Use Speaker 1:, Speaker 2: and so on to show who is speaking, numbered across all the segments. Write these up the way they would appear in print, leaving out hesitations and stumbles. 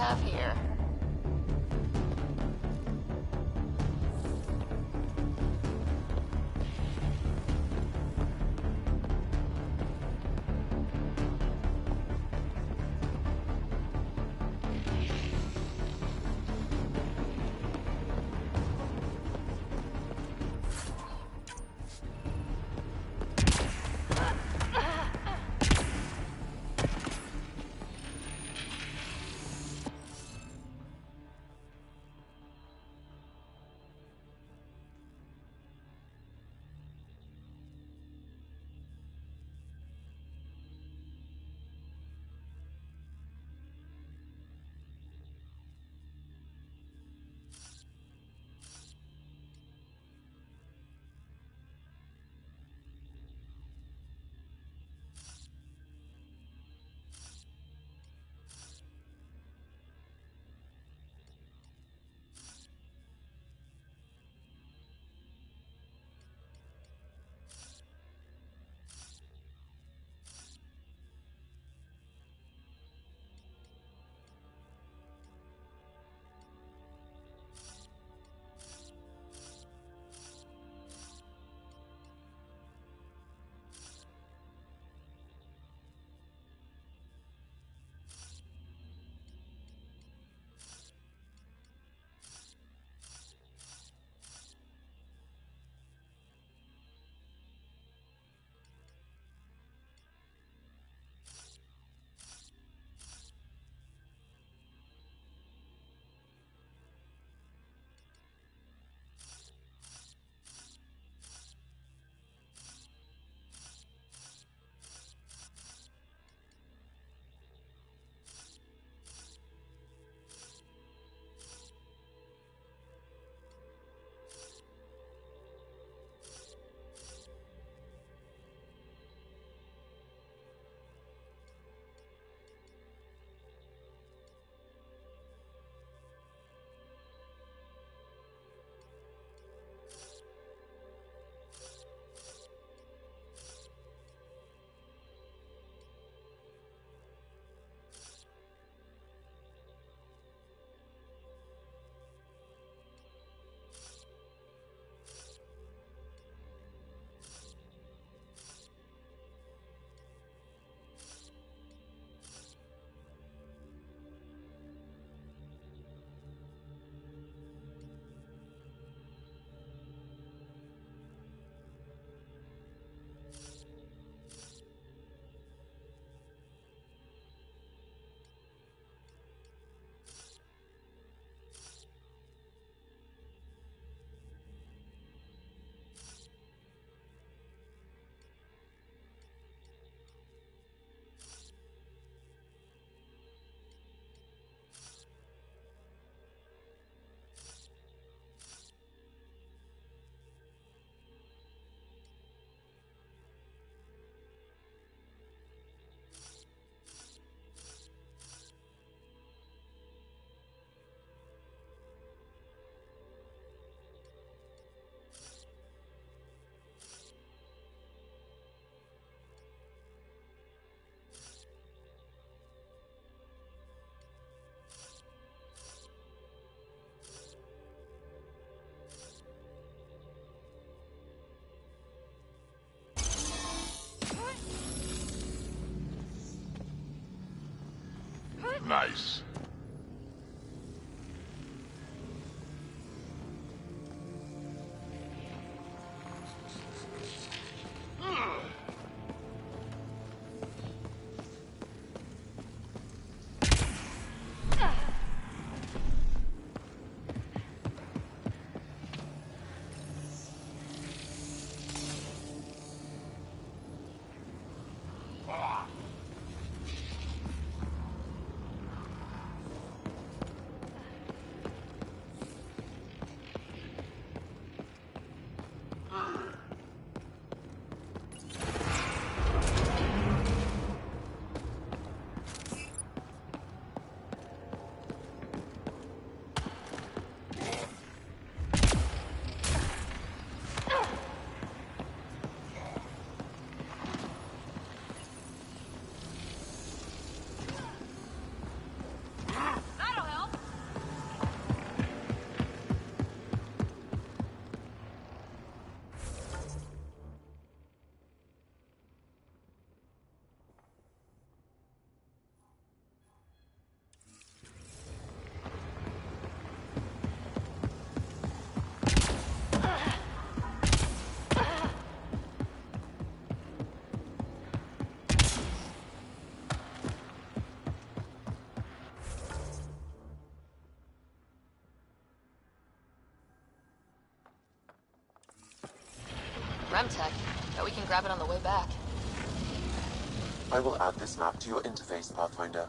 Speaker 1: have here?
Speaker 2: Nice.
Speaker 1: Remtech. Bet we can grab it on the way back.
Speaker 2: I will add this map to your interface, Pathfinder.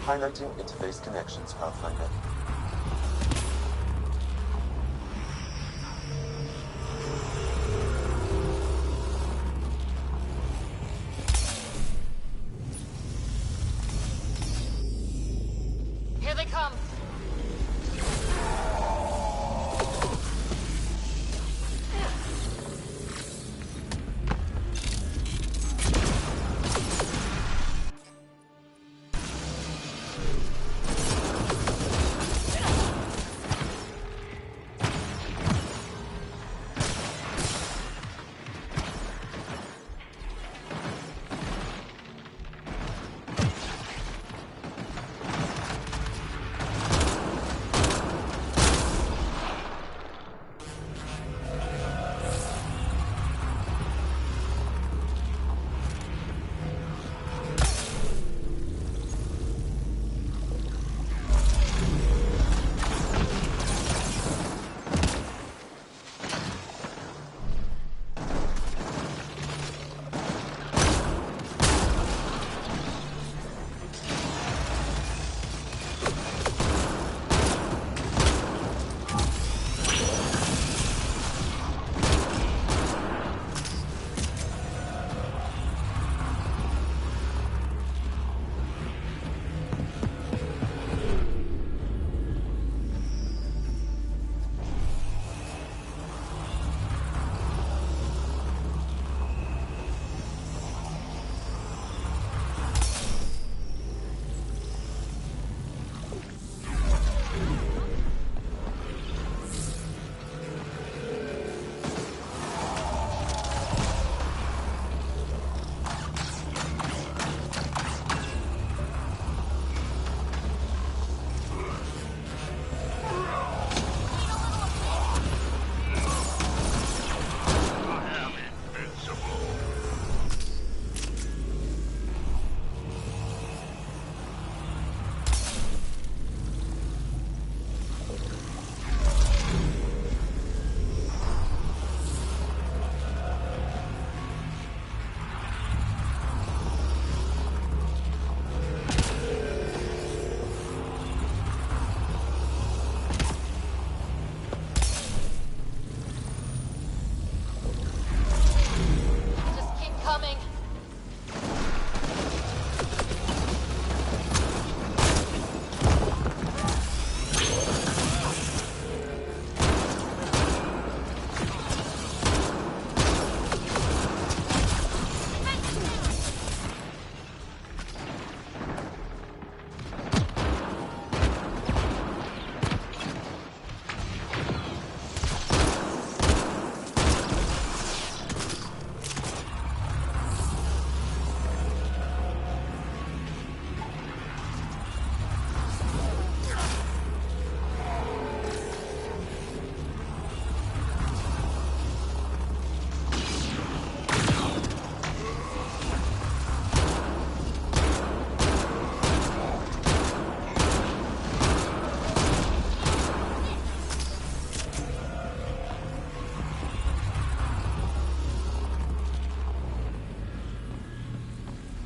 Speaker 2: Highlighting interface connections, Pathfinder.
Speaker 1: Here they come.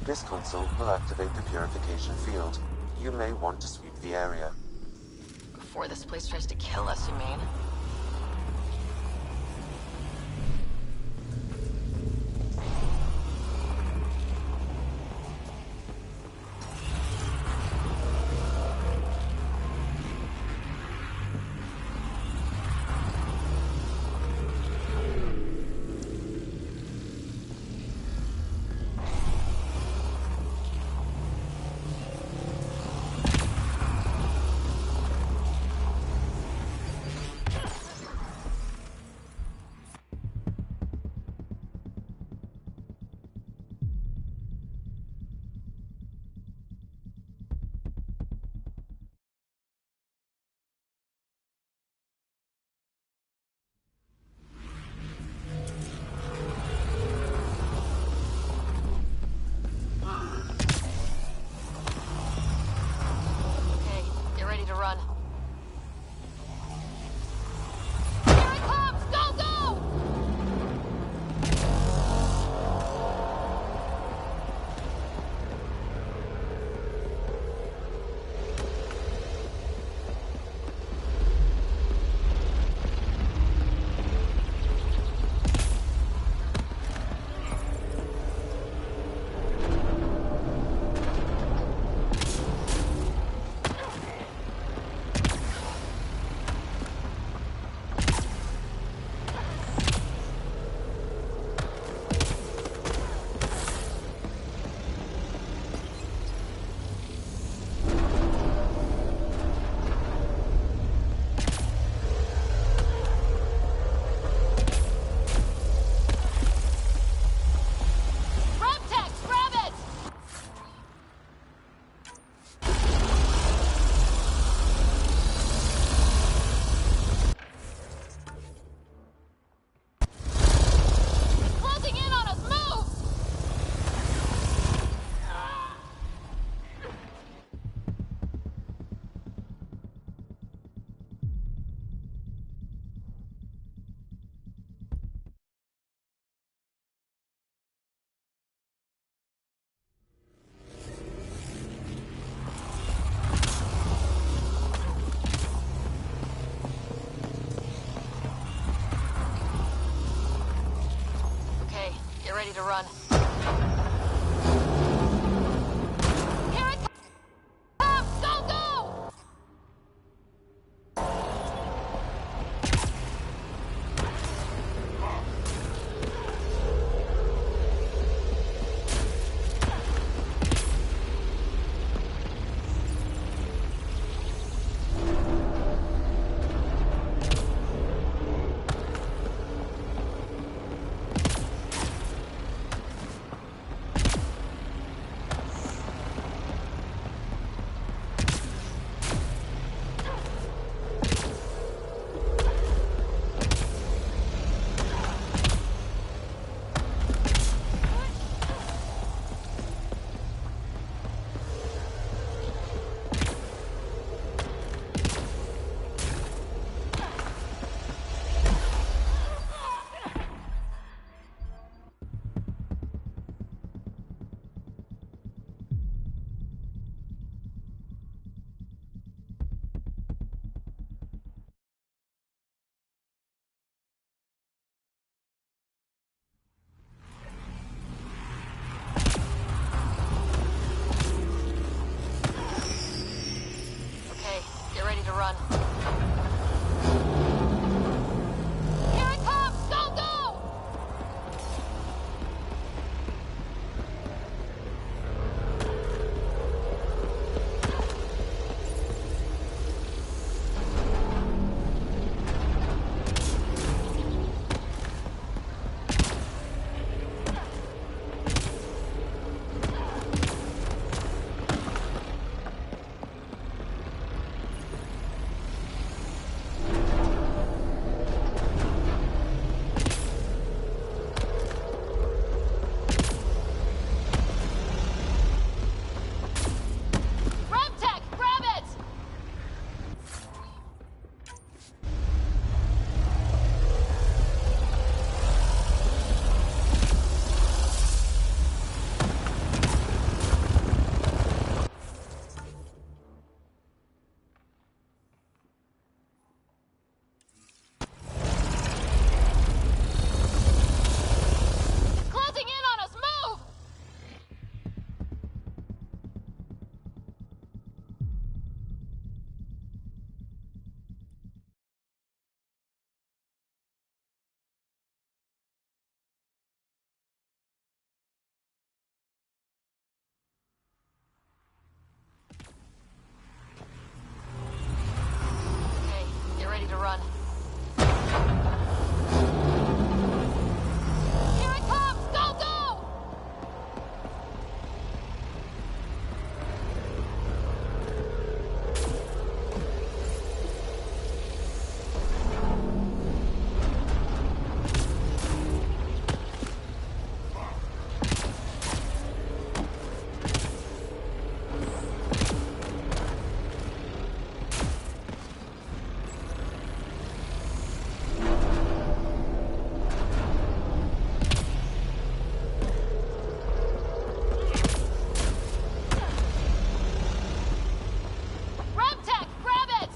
Speaker 2: This console will activate the purification field. You may want to sweep the area.
Speaker 1: Before this place tries to kill us, you mean? ready to run. Here it comes! Go, go! Okay, get ready to run. Here it comes! Go, go! Remtech, grab it! Closing in on us! Move! Okay, get ready to run. Here it comes! Go, go! Remtech, grab it!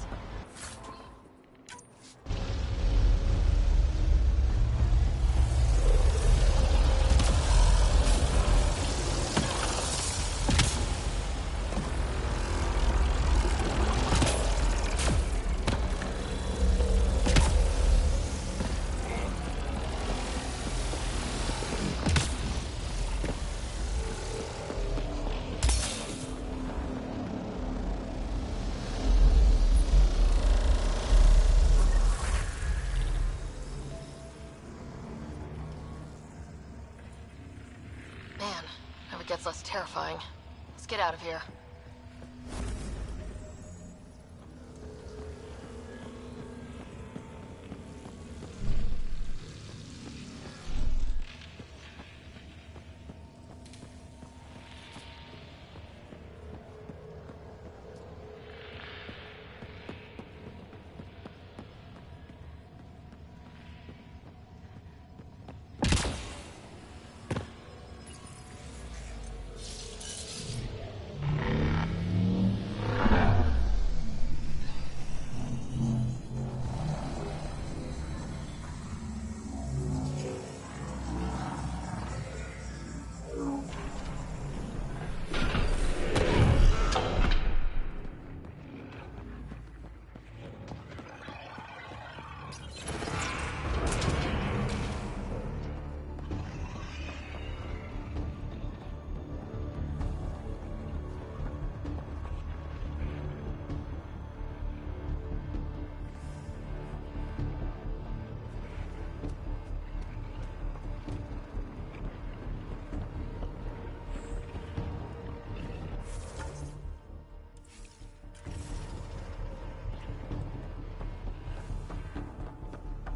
Speaker 1: Man, never gets less terrifying. Let's get out of here.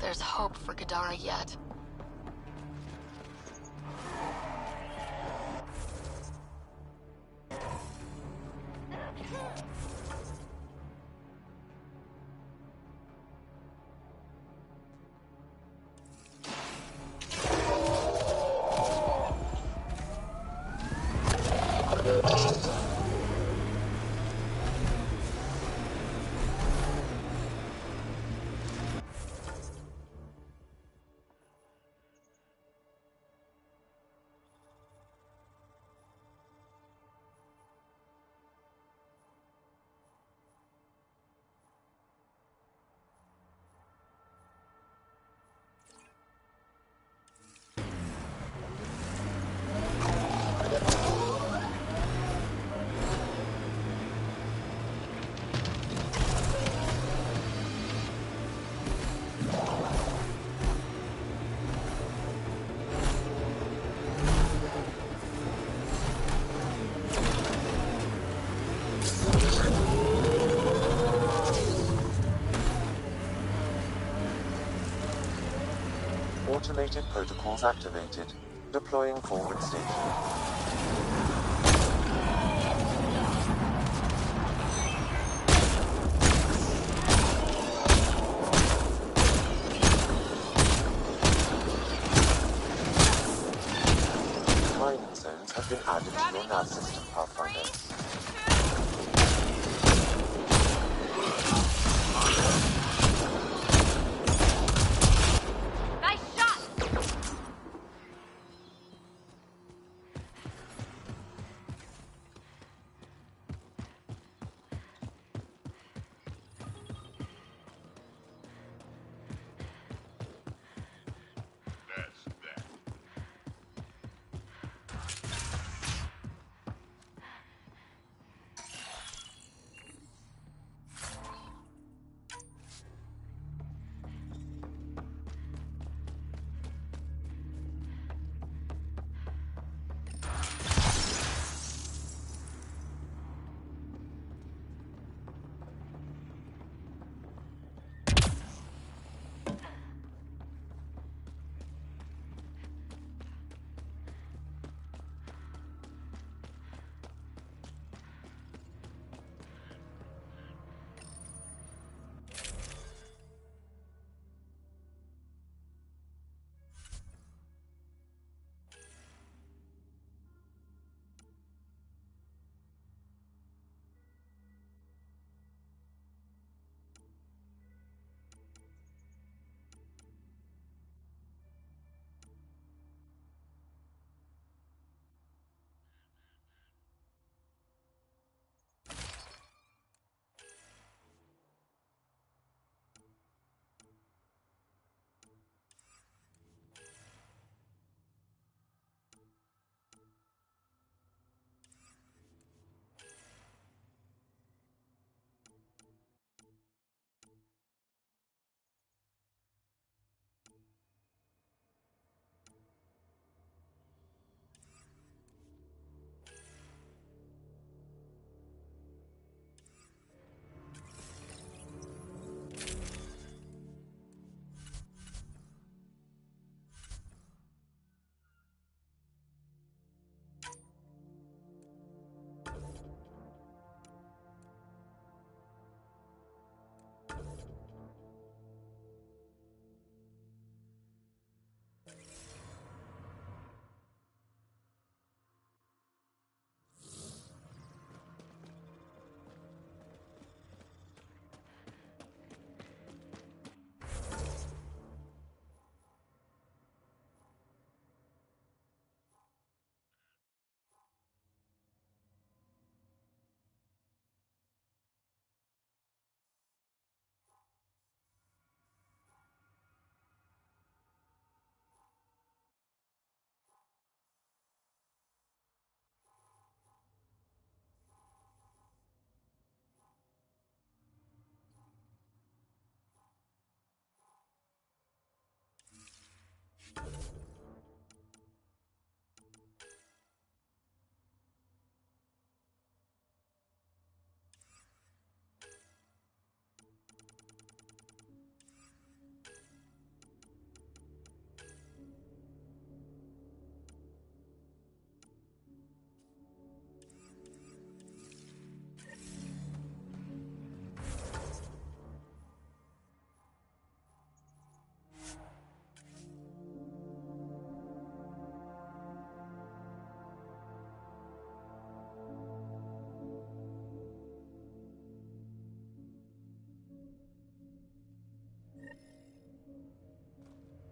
Speaker 1: There's hope for Gadara yet.
Speaker 2: Automated protocols activated. Deploying forward station. Mining zones have been added to your nav system, Pathfinder.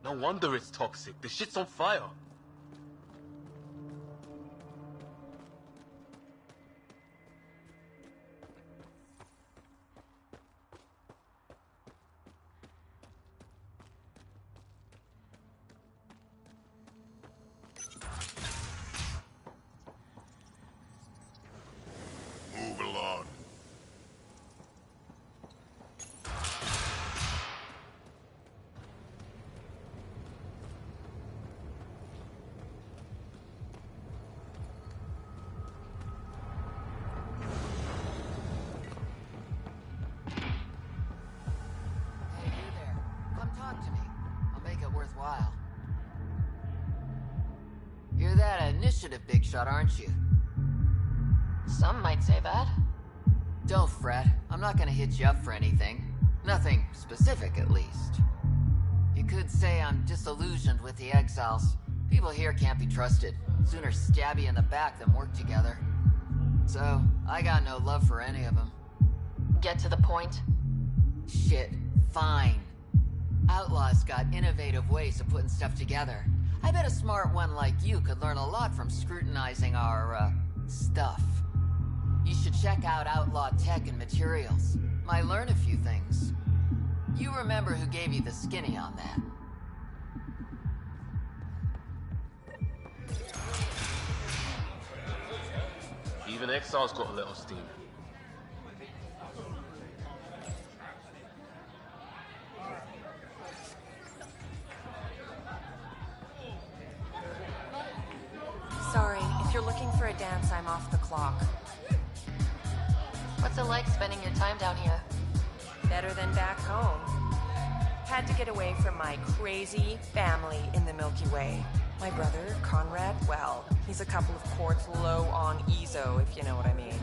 Speaker 3: No wonder it's toxic. The shit's on fire.
Speaker 4: Move along.
Speaker 1: Hey, you there. Come talk to me. I'll make it worthwhile. You're that initiative big shot, aren't you? Some might say that. Don't fret. I'm not gonna hit you up for anything. Nothing specific, at least. You could say I'm disillusioned with the exiles. People here can't be trusted. Sooner stab you in the back than work together. So, I got no love for any of them.
Speaker 5: Get to the point.
Speaker 1: Shit, fine. Outlaws got innovative ways of putting stuff together. I bet a smart one like you could learn a lot from scrutinizing our, stuff. You should check out Outlaw Tech and Materials. Might learn a few things. You remember who gave you the skinny on that?
Speaker 3: Even Exile's got a little steam.
Speaker 6: Sorry, if you're looking for a dance, I'm off the clock.
Speaker 5: What's it like spending your time down here?
Speaker 6: Better than back home. Had to get away from my crazy family in the Milky Way. My brother, Conrad, well, he's a couple of quarts low on EZO, if you know what I mean.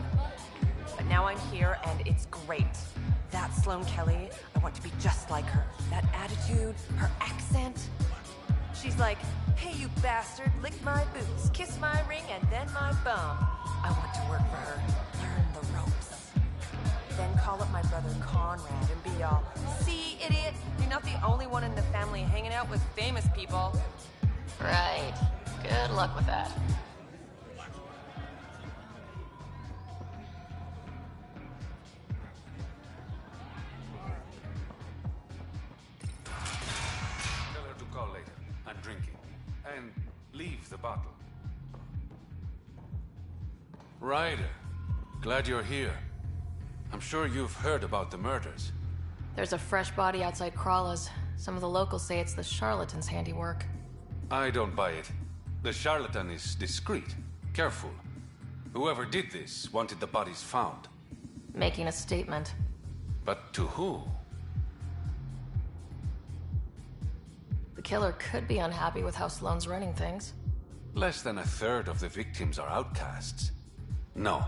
Speaker 6: But now I'm here, and it's great. That Sloane Kelly, I want to be just like her. That attitude, her accent. She's like, hey, you bastard, lick my boots, kiss my ring, and then my bum. I want to work for her, learn the ropes. Then call up my brother Conrad and be all, see, idiot, you're not the only one in the family hanging out with famous people.
Speaker 5: Right. Good luck with that.
Speaker 4: Tell her to call later. I'm drinking. And leave the bottle. Ryder, glad you're here. I'm sure you've heard about the murders.
Speaker 5: There's a fresh body outside Crawla's. Some of the locals say it's the charlatan's handiwork.
Speaker 4: I don't buy it. The charlatan is discreet, careful. Whoever did this wanted the bodies found.
Speaker 5: Making a statement.
Speaker 4: But to who?
Speaker 5: The killer could be unhappy with how Sloane's running things.
Speaker 4: Less than a third of the victims are outcasts. No.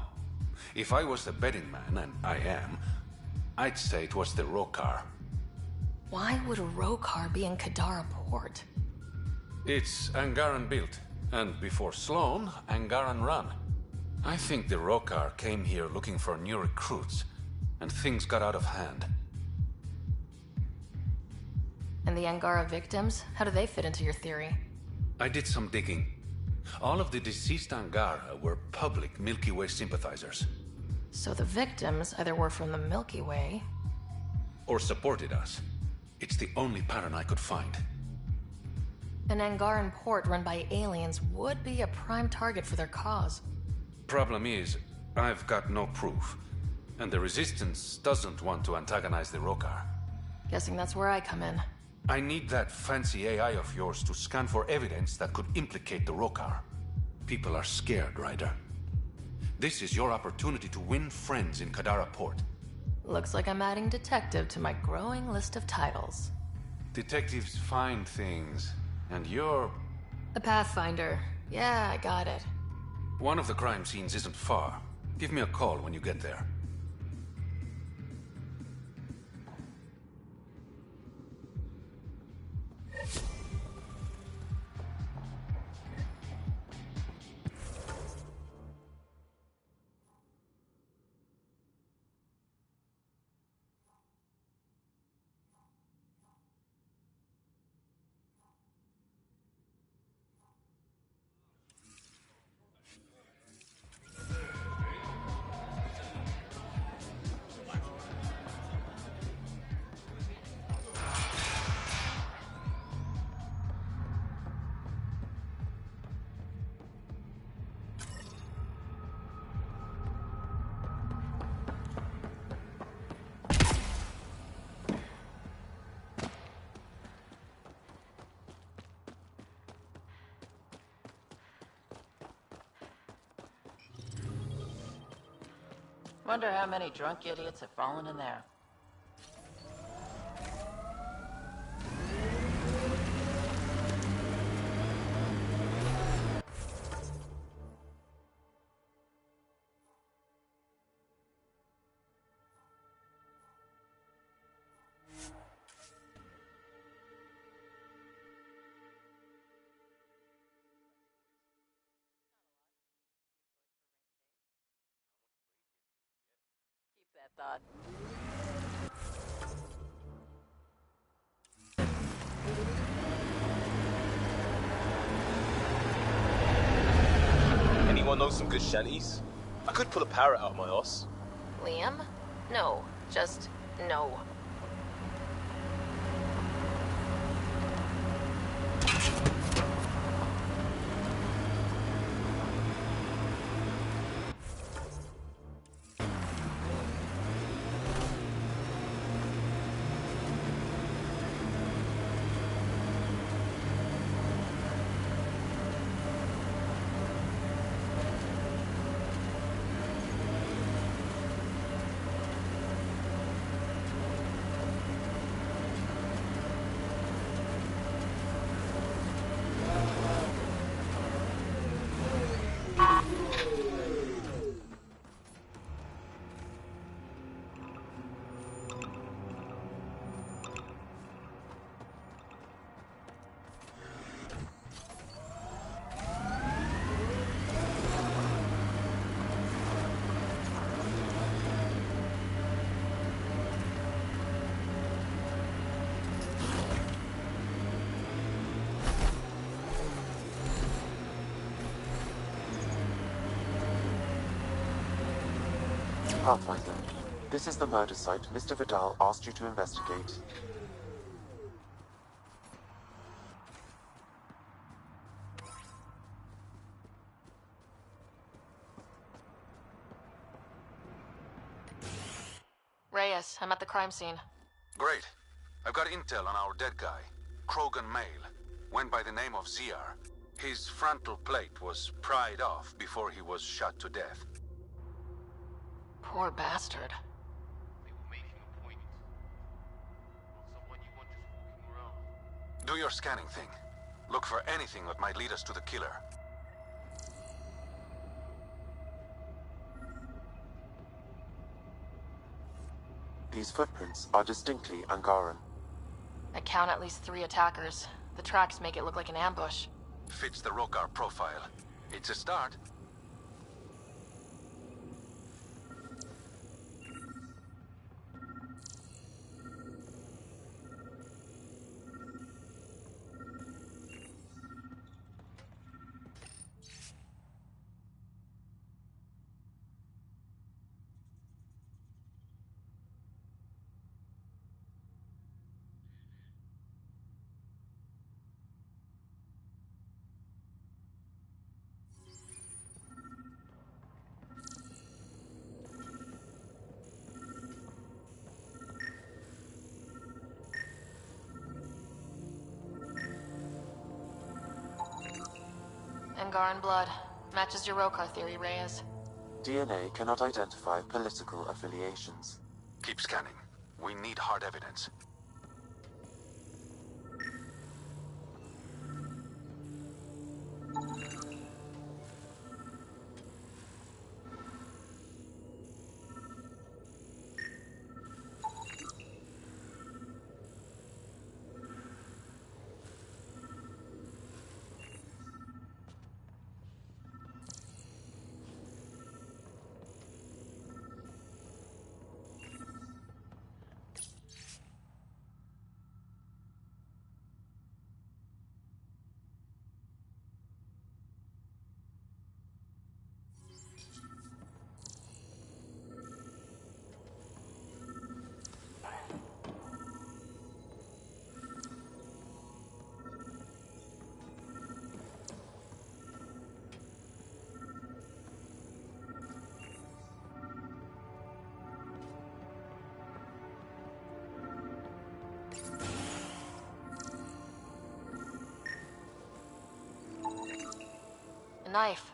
Speaker 4: If I was the betting man, and I am, I'd say it was the Rokar.
Speaker 5: Why would a Rokar be in Kadara port?
Speaker 4: It's Angaran built, and before Sloane, Angaran run. I think the Rokar came here looking for new recruits, and things got out of hand.
Speaker 5: And the Angara victims? How do they fit into your theory?
Speaker 4: I did some digging. All of the deceased Angara were public Milky Way sympathizers.
Speaker 5: So the victims either were from the Milky Way...
Speaker 4: Or supported us. It's the only pattern I could find.
Speaker 5: An Angaran port run by aliens would be a prime target for their cause.
Speaker 4: Problem is, I've got no proof. And the Resistance doesn't want to antagonize the Rokar.
Speaker 5: Guessing that's where I come in.
Speaker 4: I need that fancy AI of yours to scan for evidence that could implicate the Rokar. People are scared, Ryder. This is your opportunity to win friends in Kadara Port.
Speaker 5: Looks like I'm adding detective to my growing list of titles.
Speaker 4: Detectives find things, and you're...
Speaker 5: A Pathfinder. Yeah, I got it.
Speaker 4: One of the crime scenes isn't far. Give me a call when you get there.
Speaker 7: Wonder how many drunk idiots have fallen in there. Keep that thought.
Speaker 3: Anyone know some good shanties? I could pull a parrot out of my ass.
Speaker 5: Liam? No, just no.
Speaker 2: Pathfinder, this is the murder site Mr. Vidal asked you to investigate.
Speaker 5: Reyes, I'm at the crime scene.
Speaker 4: Great. I've got intel on our dead guy. Krogan male. Went by the name of ZR. His frontal plate was pried off before he was shot to death.
Speaker 5: Poor bastard.
Speaker 3: They were making a point. Not someone you want just walking around.
Speaker 4: Do your scanning thing. Look for anything that might lead us to the killer.
Speaker 2: These footprints are distinctly Angaran.
Speaker 5: I count at least 3 attackers. The tracks make it look like an ambush.
Speaker 4: Fits the Rokar profile. It's a start.
Speaker 5: Angaran blood. Matches your Rokar theory, Reyes.
Speaker 2: DNA cannot identify political affiliations.
Speaker 4: Keep scanning. We need hard evidence.
Speaker 5: A knife.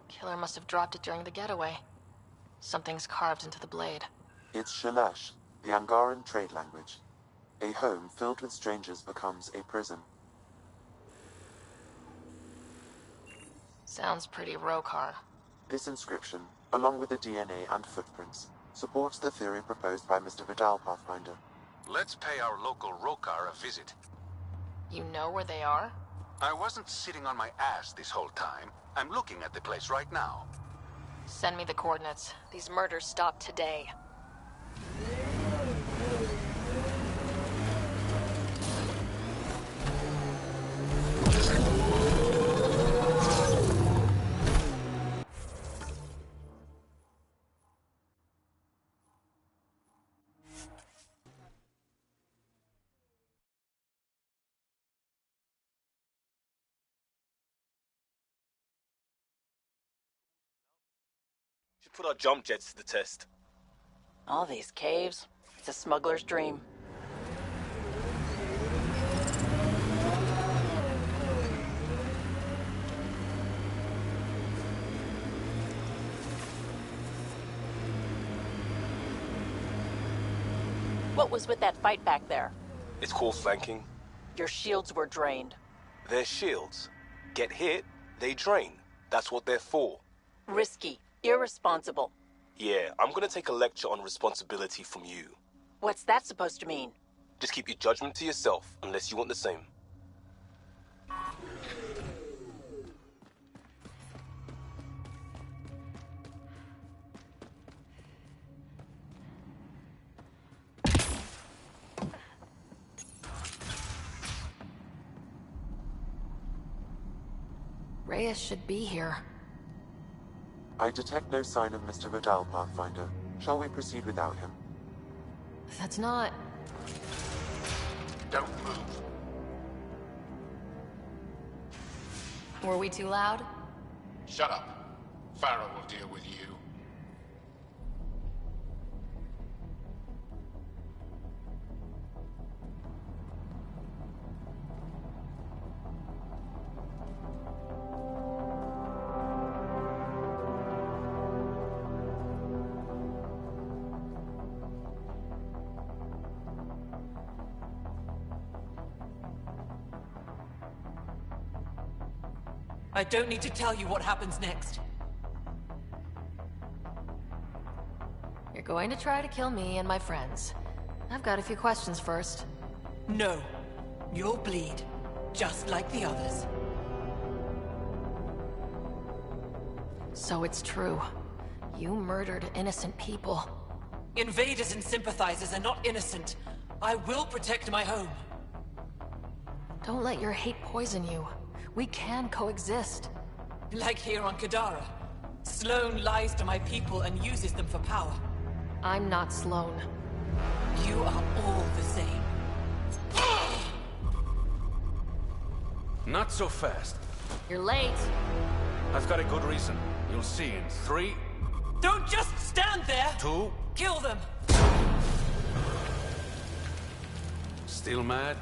Speaker 5: Killer must have dropped it during the getaway. Something's carved into the blade.
Speaker 2: It's Shalash, the Angaran trade language. A home filled with strangers becomes a prison.
Speaker 5: Sounds pretty Rokar.
Speaker 2: This inscription, along with the DNA and footprints, supports the theory proposed by Mr. Vidal, Pathfinder.
Speaker 4: Let's pay our local Rokar a visit.
Speaker 5: You know where they are?
Speaker 4: I wasn't sitting on my ass this whole time. I'm looking at the place right now.
Speaker 5: Send me the coordinates. These murders stopped today.
Speaker 8: Should put our jump jets to the test.
Speaker 7: All these caves. It's a smuggler's dream. What was with that fight back there?
Speaker 8: It's called flanking.
Speaker 7: Your shields were drained.
Speaker 8: They're shields. Get hit, they drain. That's what they're for.
Speaker 7: Risky. Irresponsible.
Speaker 8: Yeah, I'm gonna take a lecture on responsibility from you.
Speaker 7: What's that supposed to mean?
Speaker 8: Just keep your judgment to yourself, unless you want the same.
Speaker 5: Reyes should be here.
Speaker 2: I detect no sign of Mr. Vidal, Pathfinder. Shall we proceed without him?
Speaker 5: That's not...
Speaker 4: Don't move.
Speaker 5: Were we too loud?
Speaker 9: Shut up. Farah will deal with you.
Speaker 10: I don't need to tell you what happens next.
Speaker 5: You're going to try to kill me and my friends. I've got a few questions first.
Speaker 10: No. You'll bleed, just like the others.
Speaker 5: So it's true. You murdered innocent people.
Speaker 10: Invaders and sympathizers are not innocent. I will protect my home.
Speaker 5: Don't let your hate poison you. We can coexist.
Speaker 10: Like here on Kadara. Sloane lies to my people and uses them for power.
Speaker 5: I'm not Sloane.
Speaker 10: You are all the same.
Speaker 4: Not so fast.
Speaker 5: You're late.
Speaker 4: I've got a good reason. You'll see in 3,
Speaker 10: Don't just stand there!
Speaker 4: 2...
Speaker 10: Kill them!
Speaker 4: Still mad?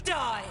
Speaker 10: Die!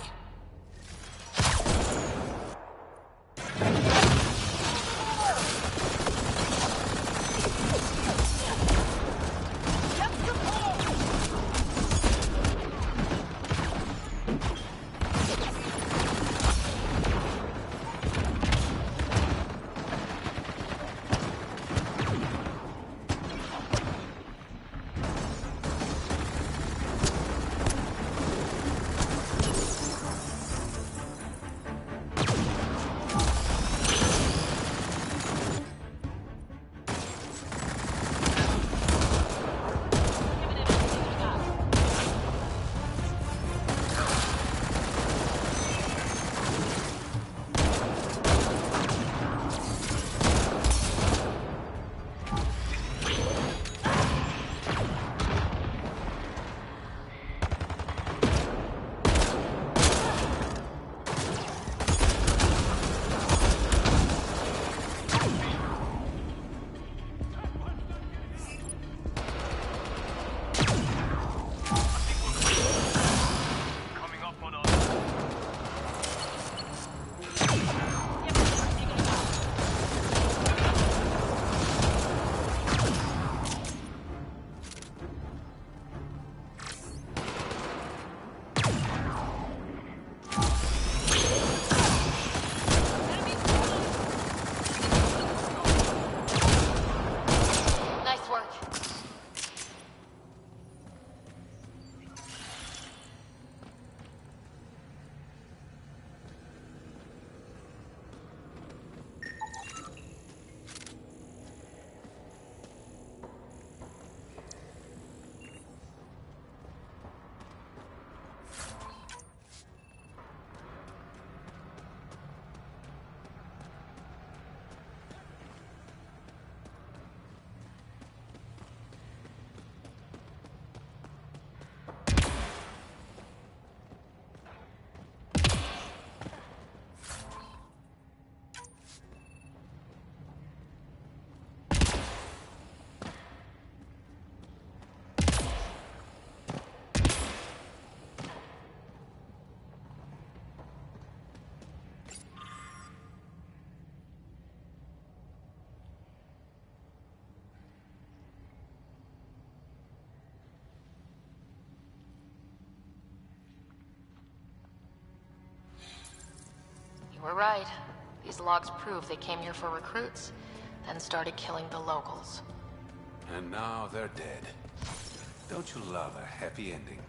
Speaker 5: You were right. These logs prove they came here for recruits, then started killing the locals.
Speaker 4: And now they're dead. Don't you love a happy ending?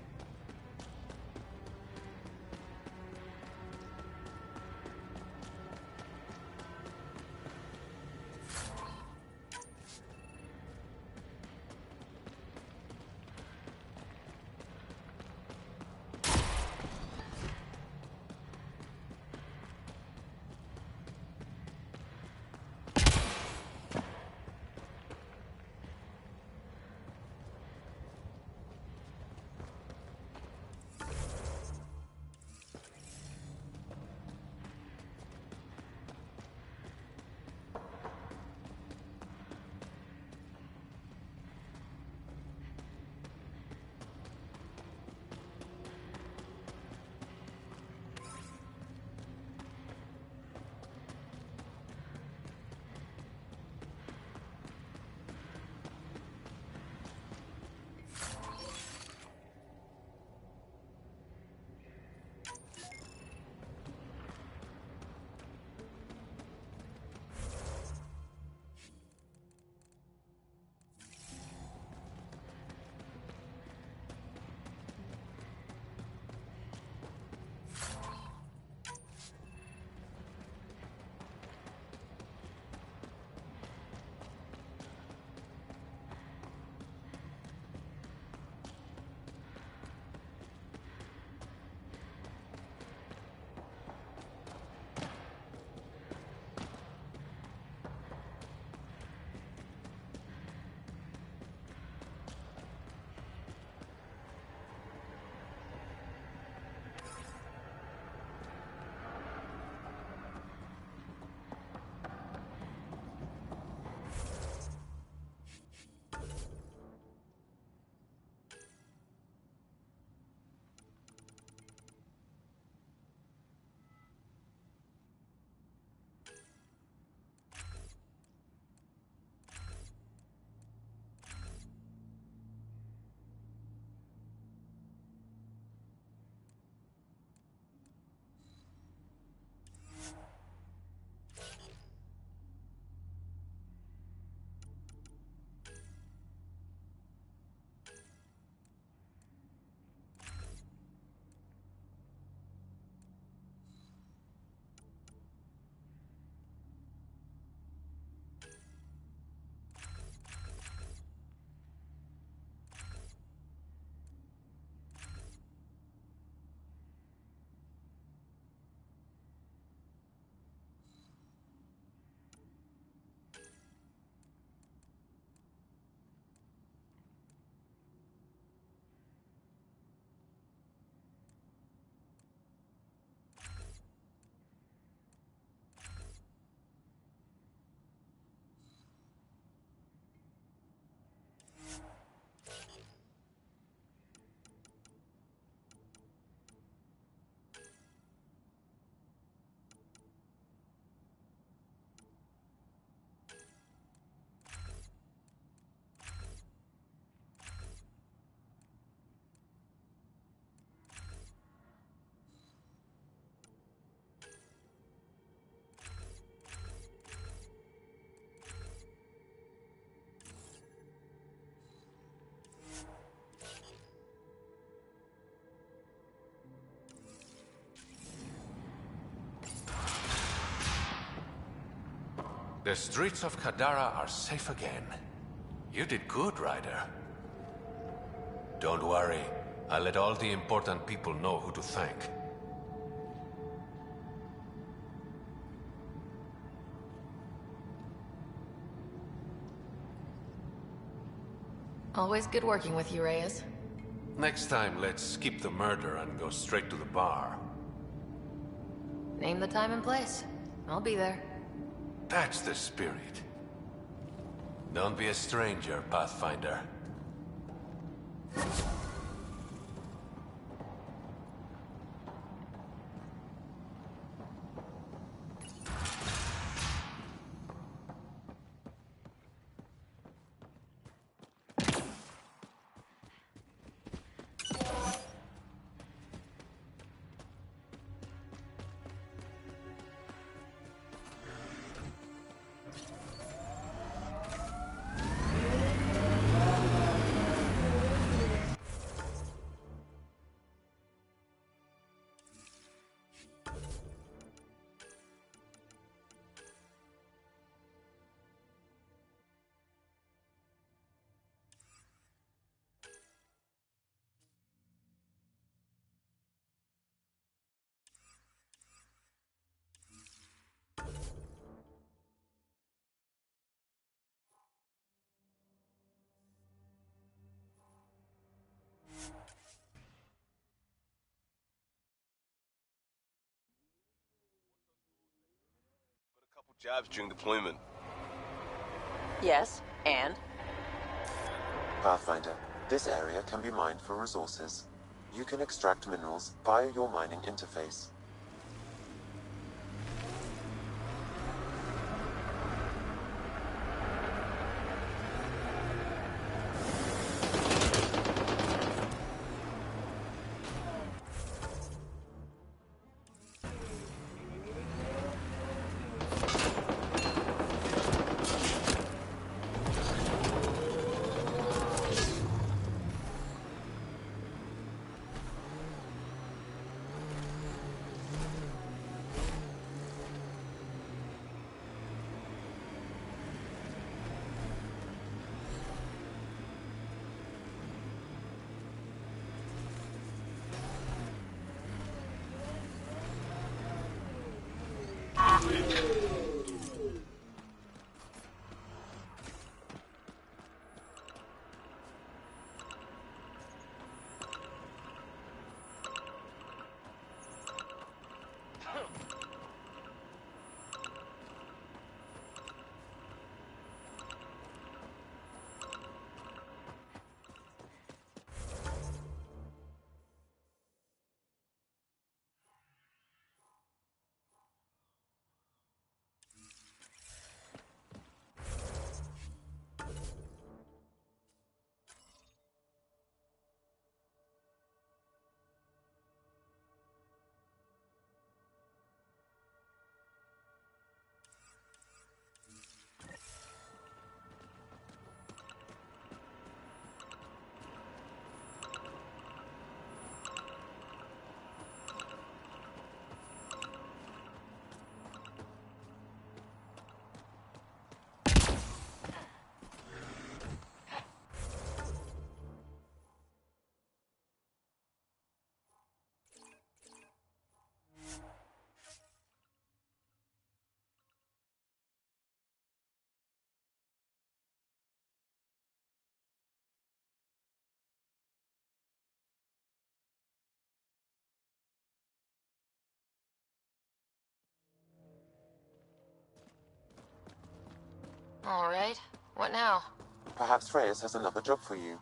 Speaker 4: The streets of Kadara are safe again. You did good, Ryder. Don't worry. I'll let all the important people know who to thank.
Speaker 5: Always good working with you, Reyes.
Speaker 4: Next time, let's skip the murder and go straight to the bar.
Speaker 5: Name the time and place. I'll be there.
Speaker 4: That's the spirit. Don't be a stranger, Pathfinder.
Speaker 8: Jabs during deployment.
Speaker 7: Yes, and?
Speaker 2: Pathfinder, this area can be mined for resources. You can extract minerals via your mining interface.
Speaker 5: All right. What now?
Speaker 2: Perhaps Reyes has another job for you.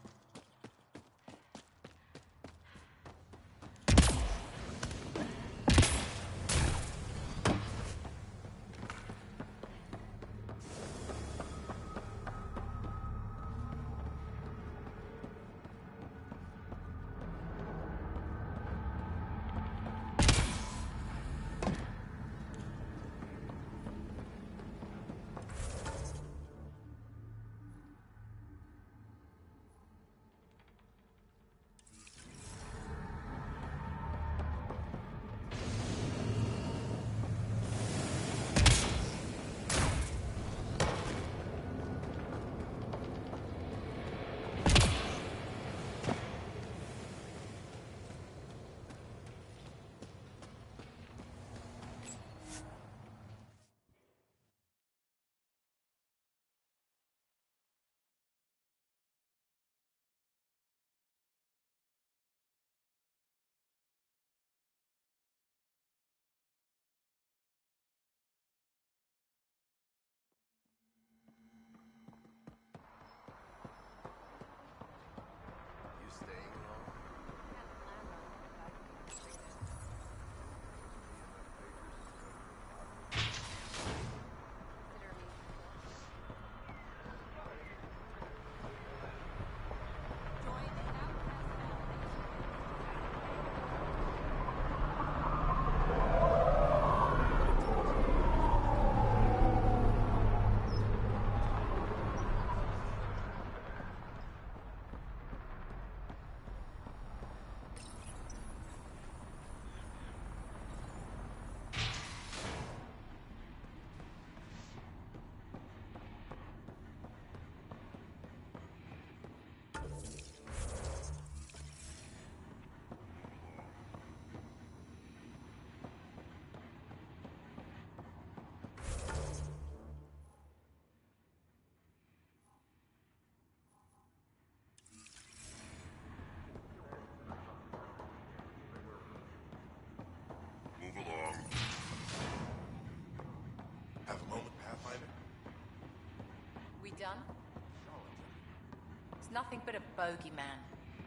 Speaker 11: It's nothing but a bogeyman.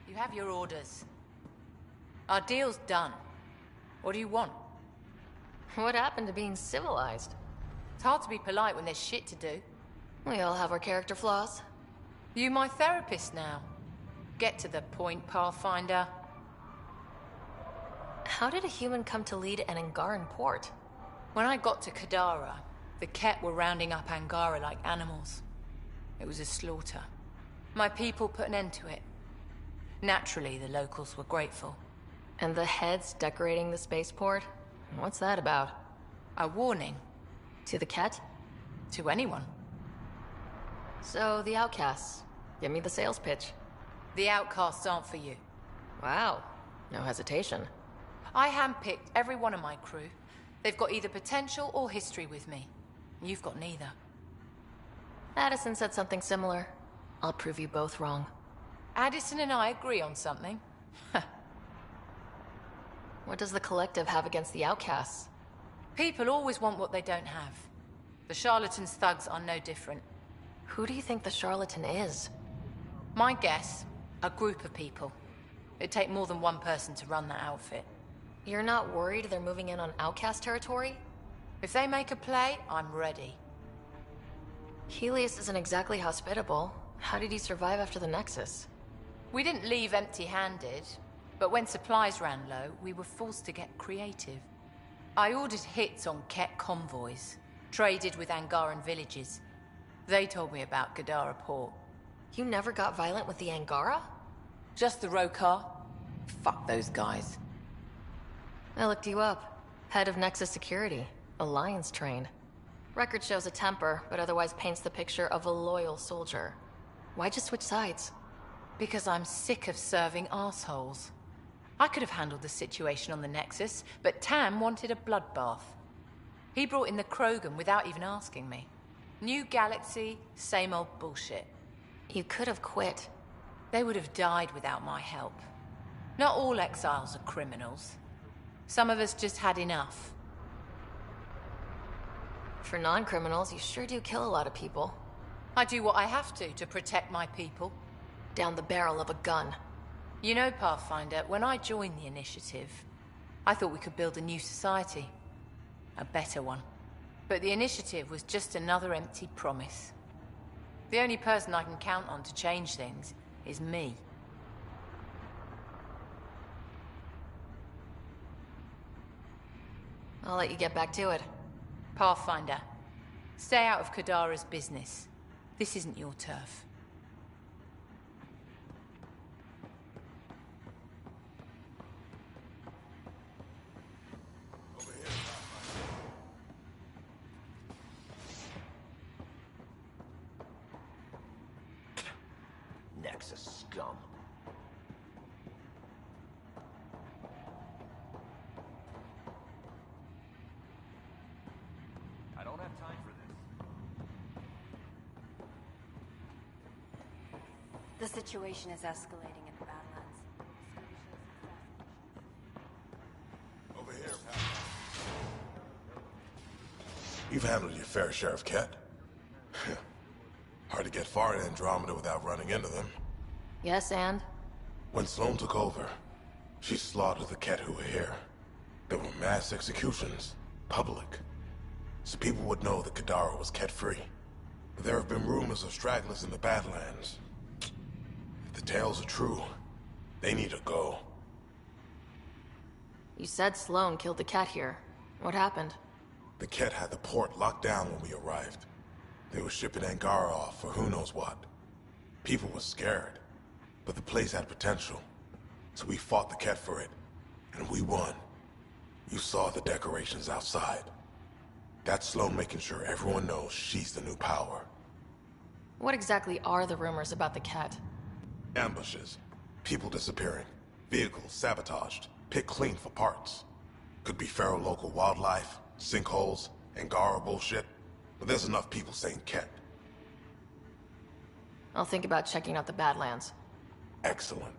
Speaker 11: You have your orders. Our deal's done. What do you want?
Speaker 5: What happened to being civilized?
Speaker 11: It's hard to be polite when there's shit to do.
Speaker 5: We all have our character flaws.
Speaker 11: You my therapist now. Get to the point, Pathfinder.
Speaker 5: How did a human come to lead an Angaran port?
Speaker 11: When I got to Kadara, the Ket were rounding up Angara like animals. It was a slaughter. My people put an end to it. Naturally, the locals were grateful.
Speaker 5: And the heads decorating the spaceport? What's that about?
Speaker 11: A warning.
Speaker 5: To the Ket?
Speaker 11: To anyone.
Speaker 5: So, the outcasts. Give me the sales pitch.
Speaker 11: The outcasts aren't for you.
Speaker 5: Wow. No hesitation.
Speaker 11: I handpicked every one of my crew. They've got either potential or history with me. You've got neither.
Speaker 5: Addison said something similar. I'll prove you both wrong.
Speaker 11: Addison and I agree on something.
Speaker 5: What does the Collective have against the outcasts?
Speaker 11: People always want what they don't have. The charlatans' thugs are no different.
Speaker 5: Who do you think the charlatan is?
Speaker 11: My guess, a group of people. It'd take more than one person to run that outfit.
Speaker 5: You're not worried they're moving in on outcast territory?
Speaker 11: If they make a play, I'm ready.
Speaker 5: Helios isn't exactly hospitable. How did he survive after the Nexus?
Speaker 11: We didn't leave empty-handed, but when supplies ran low, we were forced to get creative. I ordered hits on Ket convoys, traded with Angaran villages. They told me about Kadara port.
Speaker 5: You never got violent with the Angara?
Speaker 11: Just the Rokar. Fuck those guys.
Speaker 5: I looked you up. Head of Nexus Security. Alliance trained. Record shows a temper, but otherwise paints the picture of a loyal soldier. Why'd you switch sides?
Speaker 11: Because I'm sick of serving assholes. I could have handled the situation on the Nexus, but Tam wanted a bloodbath. He brought in the Krogan without even asking me. New galaxy, same old bullshit.
Speaker 5: You could have quit.
Speaker 11: They would have died without my help. Not all exiles are criminals. Some of us just had enough.
Speaker 5: For non-criminals, you sure do kill a lot of people.
Speaker 11: I do what I have to protect my people.
Speaker 5: Down the barrel of a gun.
Speaker 11: You know, Pathfinder, when I joined the Initiative, I thought we could build a new society. A better one. But the Initiative was just another empty promise. The only person I can count on to change things is me.
Speaker 5: I'll let you get back to it.
Speaker 11: Pathfinder, stay out of Kadara's business. This isn't your turf.
Speaker 12: Nexus scum. I don't have time for this.
Speaker 13: The situation is escalating in the Badlands.
Speaker 14: Over here, pal. You've handled your fair share of Ket. Hard to get far in Andromeda without running into them.
Speaker 5: Yes, and?
Speaker 14: When Sloane took over, she slaughtered the Ket who were here. There were mass executions, public. So people would know that Kadara was Ket-free. But there have been rumors of stragglers in the Badlands. If the tales are true, they need to go.
Speaker 5: You said Sloane killed the cat here. What happened?
Speaker 14: The Ket had the port locked down when we arrived. They were shipping Angara off for who knows what. People were scared, but the place had potential. So we fought the Ket for it, and we won. You saw the decorations outside. That's Sloane making sure everyone knows she's the new power.
Speaker 5: What exactly are the rumors about the cat?
Speaker 14: Ambushes, people disappearing, vehicles sabotaged, picked clean for parts. Could be feral local wildlife, sinkholes, Angara bullshit. But there's enough people saying Ket.
Speaker 5: I'll think about checking out the Badlands.
Speaker 14: Excellent.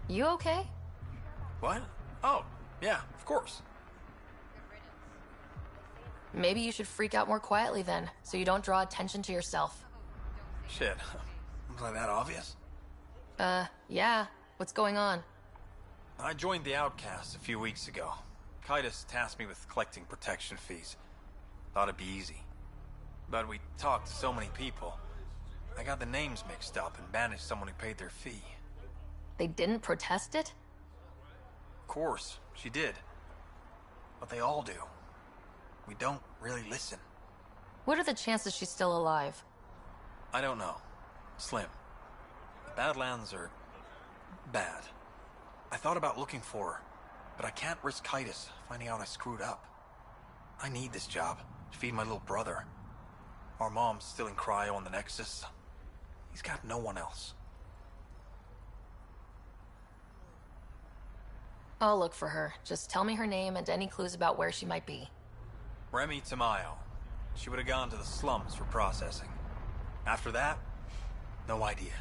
Speaker 5: You okay?
Speaker 15: What? Oh, yeah, of course.
Speaker 5: Maybe you should freak out more quietly then, so you don't draw attention to yourself.
Speaker 15: Shit. Was I that obvious?
Speaker 5: Yeah. What's going on?
Speaker 15: I joined the Outcasts a few weeks ago. Kitus tasked me with collecting protection fees. Thought it'd be easy. But we talked to so many people. I got the names mixed up and banished someone who paid their fee.
Speaker 5: They didn't protest it?
Speaker 15: Of course, she did. But they all do. We don't really listen.
Speaker 5: What are the chances she's still alive?
Speaker 15: I don't know. Slim. The Badlands are bad. I thought about looking for her, but I can't risk Kitus finding out I screwed up. I need this job to feed my little brother. Our mom's still in cryo on the Nexus. He's got no one else.
Speaker 5: I'll look for her. Just tell me her name and any clues about where she might be.
Speaker 15: Remy Tamayo. She would have gone to the slums for processing. After that, no idea.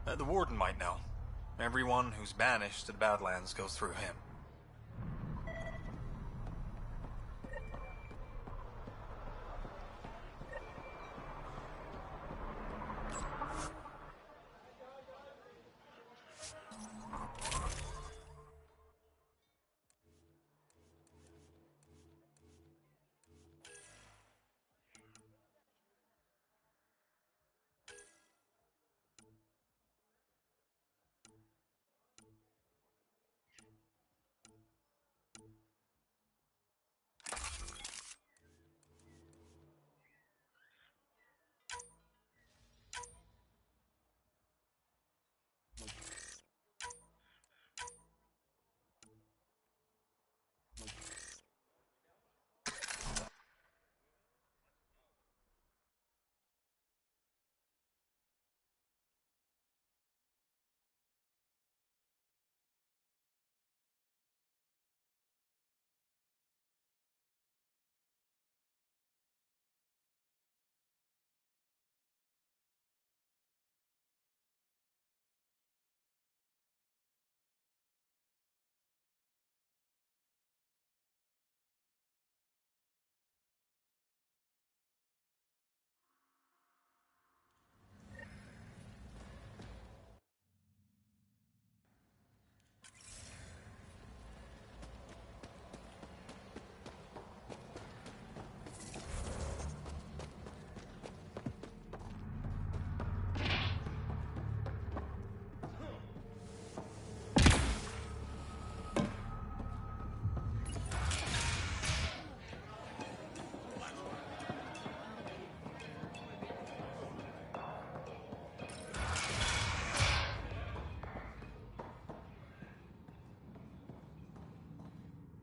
Speaker 15: The warden might know. Everyone who's banished to the Badlands goes through him.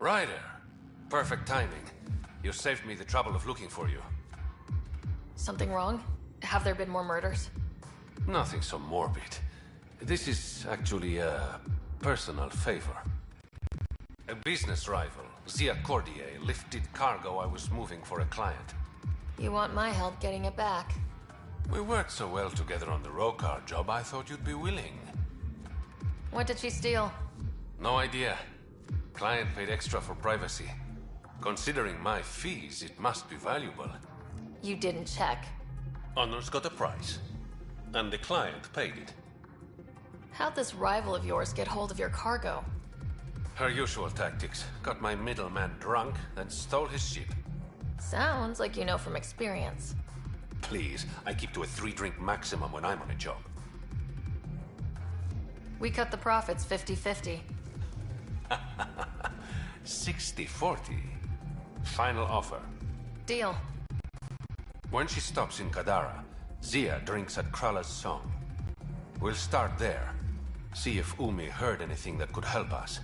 Speaker 4: Ryder. Perfect timing. You saved me the trouble of looking for you.
Speaker 5: Something wrong? Have there been more murders?
Speaker 4: Nothing so morbid. This is actually a personal favor. A business rival, Zia Cordier, lifted cargo I was moving for a client.
Speaker 5: You want my help getting it back?
Speaker 4: We worked so well together on the Rokar job, I thought you'd be willing.
Speaker 5: What did she steal?
Speaker 4: No idea. Client paid extra for privacy. Considering my fees, it must be valuable.
Speaker 5: You didn't check.
Speaker 4: Honor's got a price. And the client paid it.
Speaker 5: How'd this rival of yours get hold of your cargo?
Speaker 4: Her usual tactics. Got my middleman drunk, then stole his ship.
Speaker 5: Sounds like you know from experience.
Speaker 4: Please, I keep to a 3-drink maximum when I'm on a job.
Speaker 5: We cut the profits 50-50.
Speaker 4: 60-40. Final offer.
Speaker 5: Deal.
Speaker 4: When she stops in Kadara, Zia drinks at Krala's song. We'll start there. See if Umi heard anything that could help us.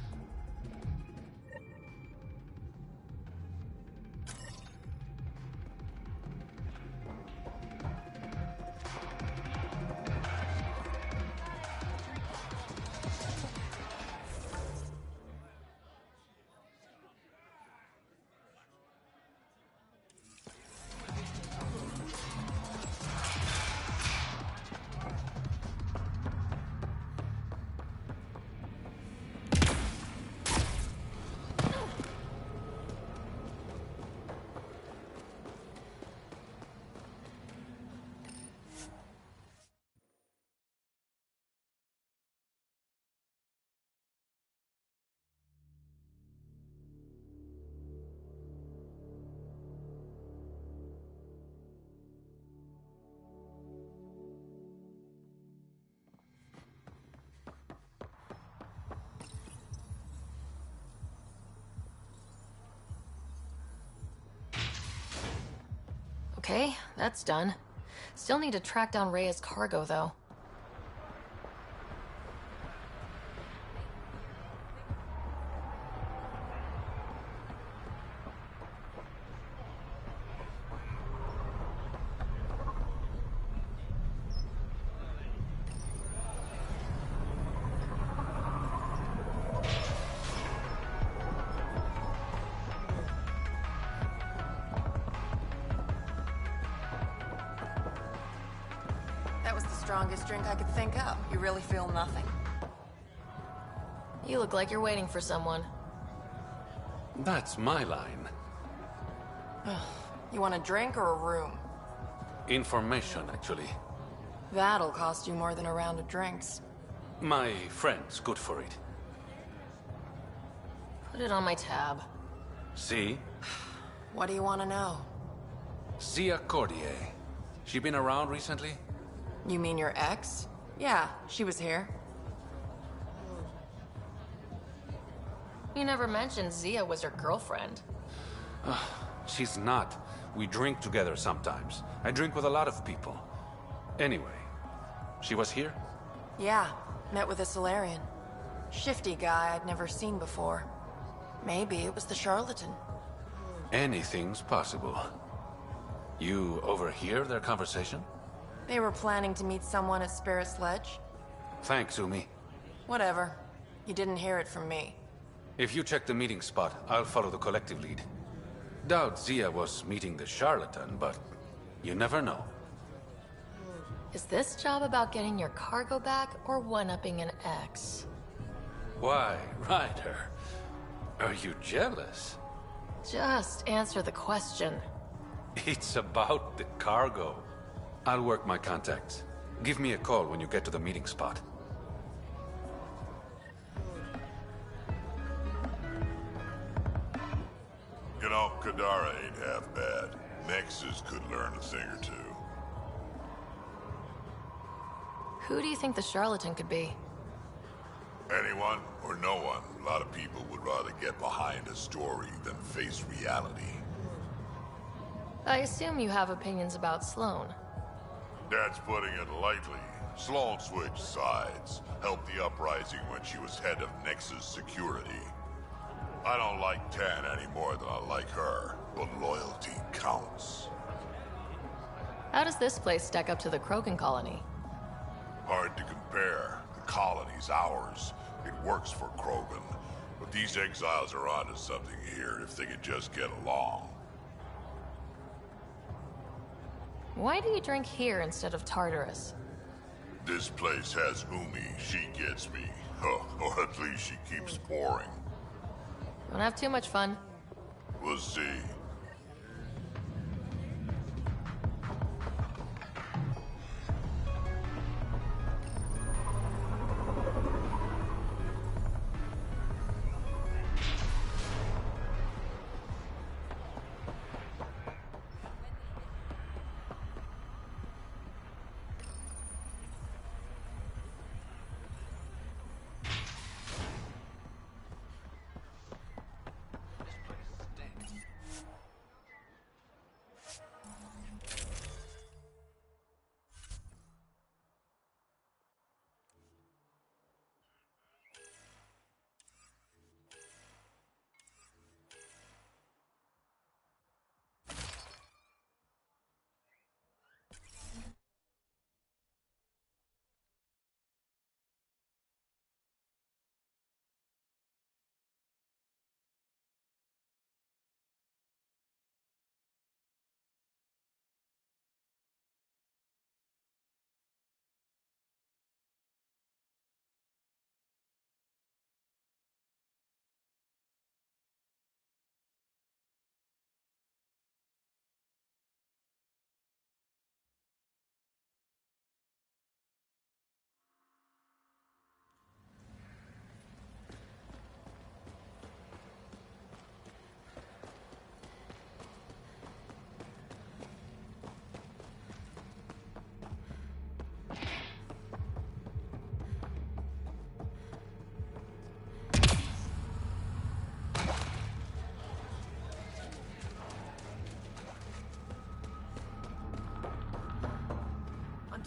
Speaker 5: Okay, that's done. Still need to track down Rhea's cargo, though.
Speaker 6: That was the strongest drink I could think of. You really feel nothing?
Speaker 5: You look like you're waiting for someone.
Speaker 4: That's my line.
Speaker 6: You want a drink or a room?
Speaker 4: Information, actually.
Speaker 6: That'll cost you more than a round of drinks.
Speaker 4: My friend's good for it.
Speaker 5: Put it on my tab.
Speaker 4: See?
Speaker 6: What do you want to know?
Speaker 4: Zia Cordier. She been around recently?
Speaker 6: You mean your ex? Yeah, she was here.
Speaker 5: You never mentioned Zia was your girlfriend.
Speaker 4: She's not. We drink together sometimes. I drink with a lot of people. Anyway, she was here?
Speaker 6: Yeah, met with a Solarian. Shifty guy I'd never seen before. Maybe it was the charlatan.
Speaker 4: Anything's possible. You overhear their conversation?
Speaker 6: They were planning to meet someone at Spaaaaace Ledge.
Speaker 4: Thanks, Umi.
Speaker 6: Whatever. You didn't hear it from me.
Speaker 4: If you check the meeting spot, I'll follow the collective lead. Doubt Zia was meeting the charlatan, but you never know.
Speaker 5: Is this job about getting your cargo back or one-upping an ex?
Speaker 4: Why, Ryder? Are you jealous?
Speaker 5: Just answer the question.
Speaker 4: It's about the cargo. I'll work my contacts. Give me a call when you get to the meeting spot.
Speaker 16: You know, Kadara ain't half bad. Nexus could learn a thing or two.
Speaker 5: Who do you think the charlatan could be?
Speaker 16: Anyone or no one. A lot of people would rather get behind a story than face reality.
Speaker 5: I assume you have opinions about Sloane.
Speaker 16: That's putting it lightly. Sloane switched sides, helped the uprising when she was head of Nexus security. I don't like Tan any more than I like her, but loyalty counts.
Speaker 5: How does this place stack up to the Krogan colony?
Speaker 16: Hard to compare. The colony's ours. It works for Krogan. But these exiles are onto something here if they could just get along.
Speaker 5: Why do you drink here instead of Tartarus?
Speaker 16: This place has Umi. She gets me. Or at least she keeps pouring.
Speaker 5: Don't have too much fun.
Speaker 16: We'll see.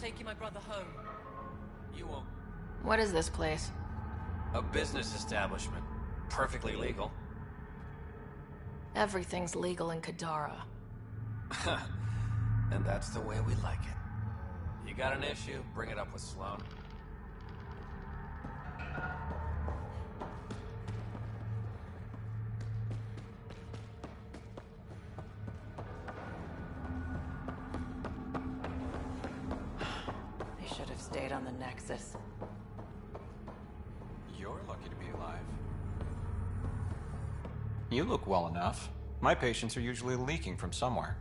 Speaker 10: taking my brother home.
Speaker 15: You won't.
Speaker 5: What is this place?
Speaker 15: A business establishment. Perfectly legal.
Speaker 5: Everything's legal in Kadara.
Speaker 15: And that's the way we like it. You got an issue? Bring it up with Sloan.
Speaker 7: They should have stayed on the Nexus.
Speaker 17: You're lucky to be alive. You look well enough. My patients are usually leaking from somewhere.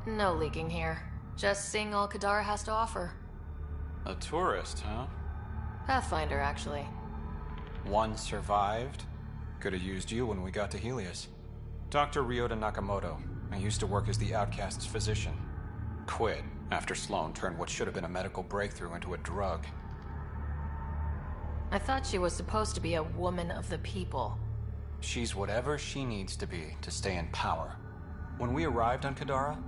Speaker 5: No leaking here. Just seeing all Kadara has to offer.
Speaker 17: A tourist, huh?
Speaker 5: Pathfinder, actually.
Speaker 17: One survived. Could have used you when we got to Helios. Dr. Ryota Nakamoto. I used to work as the Outcast's physician. Quit after Sloan turned what should have been a medical breakthrough into a drug.
Speaker 5: I thought she was supposed to be a woman of the people.
Speaker 17: She's whatever she needs to be to stay in power. When we arrived on Kadara,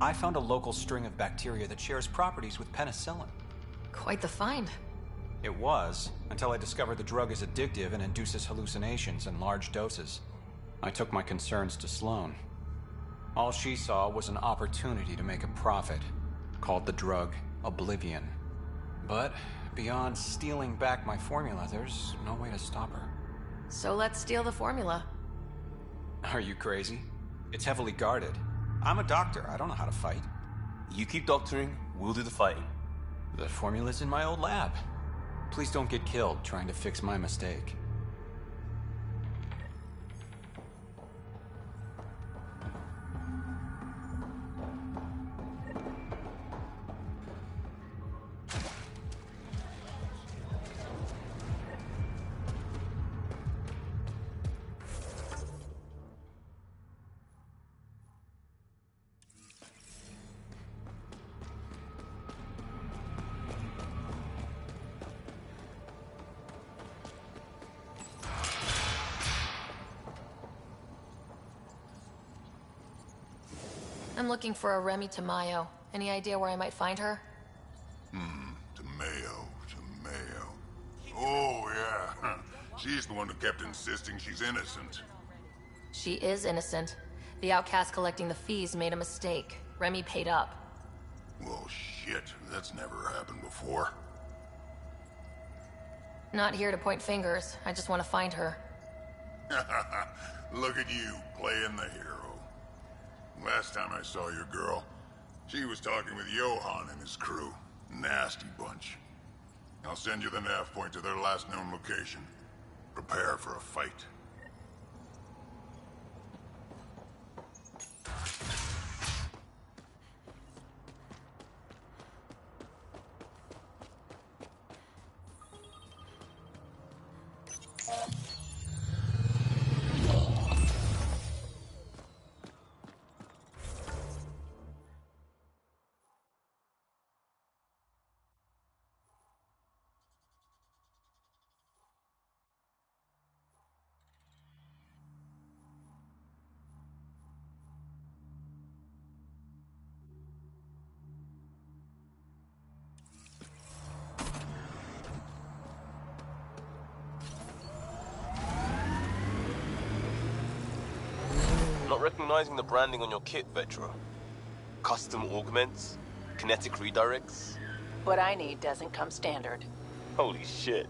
Speaker 17: I found a local string of bacteria that shares properties with penicillin.
Speaker 5: Quite the find.
Speaker 17: It was, until I discovered the drug is addictive and induces hallucinations in large doses. I took my concerns to Sloan. All she saw was an opportunity to make a profit, called the drug Oblivion. But beyond stealing back my formula, there's no way to stop her.
Speaker 5: So let's steal the formula.
Speaker 17: Are you crazy? It's heavily guarded. I'm a doctor. I don't know how to fight.
Speaker 8: You keep doctoring, we'll do the fighting.
Speaker 17: The formula's in my old lab. Please don't get killed trying to fix my mistake.
Speaker 5: I'm looking for a Remy Tamayo. Any idea where I might find her?
Speaker 16: Tamayo. Oh, yeah. She's the one who kept insisting she's innocent.
Speaker 5: She is innocent. The outcast collecting the fees made a mistake. Remy paid up.
Speaker 16: Well, shit. That's never happened before.
Speaker 5: Not here to point fingers. I just want to find her.
Speaker 16: Look at you, playing the hero. Last time I saw your girl, she was talking with Johan and his crew. Nasty bunch. I'll send you the nav point to their last known location. Prepare for a fight.
Speaker 8: Not recognizing the branding on your kit, Vetra. Custom augments? Kinetic redirects?
Speaker 7: What I need doesn't come standard.
Speaker 8: Holy shit.